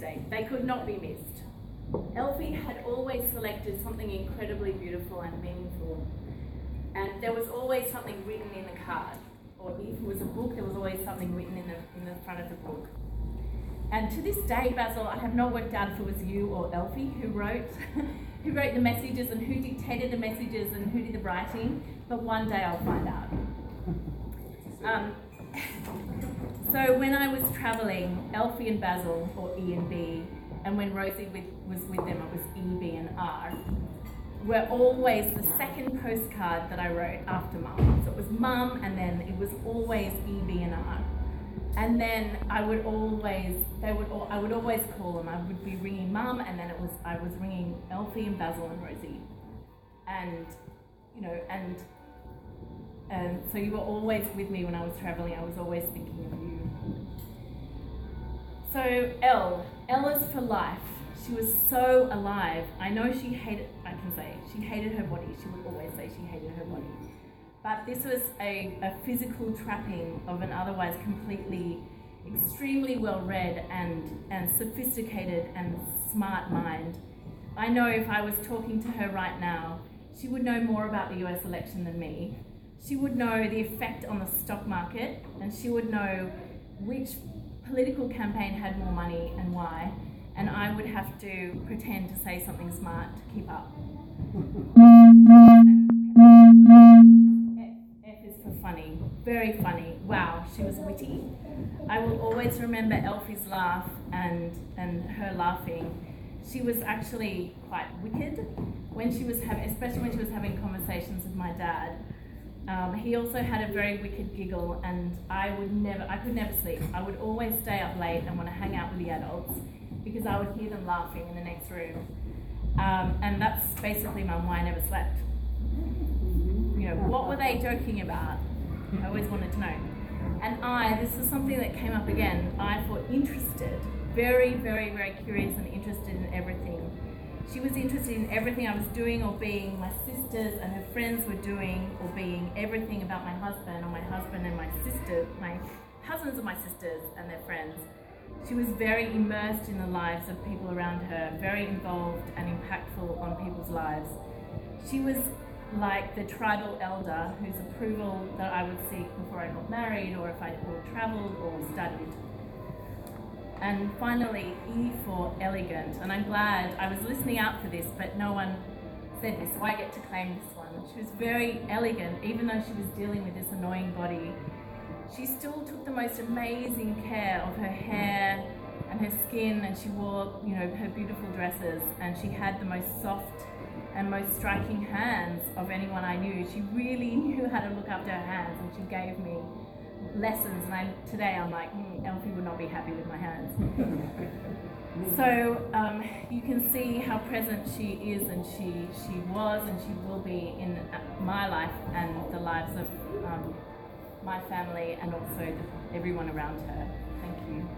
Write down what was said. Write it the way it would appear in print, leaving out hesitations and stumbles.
date. They could not be missed. Elfie had always selected something incredibly beautiful and meaningful. And there was always something written in the card. Or if it was a book, there was always something written in the front of the book. And to this day, Basil, I have not worked out if it was you or Elfie who wrote the messages and who dictated the messages and who did the writing, but one day I'll find out. So when I was travelling, Elfie and Basil, or E and B, and when Rosie was with them, it was E, B and R, were always the second postcard that I wrote after Mum. So it was Mum, and then it was always E, B and R. And then I would always call them. I would be ringing Mum, and then I was ringing Elfie and Basil and Rosie. And, you know, and so you were always with me when I was traveling. I was always thinking of you. So Elle is for life. She was so alive. I know she hated her body. She would always say she hated her body. But this was a physical trapping of an otherwise completely, extremely well-read and sophisticated and smart mind. I know if I was talking to her right now, she would know more about the US election than me. She would know the effect on the stock market, and she would know which political campaign had more money and why, and I would have to pretend to say something smart to keep up. F is for funny, very funny. Wow, she was witty. I will always remember Elfie's laugh and her laughing. She was actually quite wicked when she was especially when she was having conversations with my dad. He also had a very wicked giggle, and I could never sleep. I would always stay up late and want to hang out with the adults because I would hear them laughing in the next room. And that's basically why I never slept. You know, what were they joking about? I always wanted to know. And this is something that came up again, I for interested, very, very, very curious and interested in everything. She was interested in everything I was doing or being, my sisters and her friends were doing or being, everything about my husband or my husband and my sister, my husbands and my sisters and their friends. She was very immersed in the lives of people around her, very involved and impactful on people's lives. She was like the tribal elder whose approval that I would seek before I got married or if I travelled or studied. And finally, E for elegant. And I'm glad I was listening out for this, but no one said this, so I get to claim this one. She was very elegant, even though she was dealing with this annoying body. She still took the most amazing care of her hair and her skin, and she wore, you know, her beautiful dresses, and she had the most soft and most striking hands of anyone I knew. She really knew how to look after her hands, and she gave me lessons, and today I'm like, Elfie would not be happy with my hands. So you can see how present she is, and she was, and she will be in my life and the lives of my family and also everyone around her. Thank you.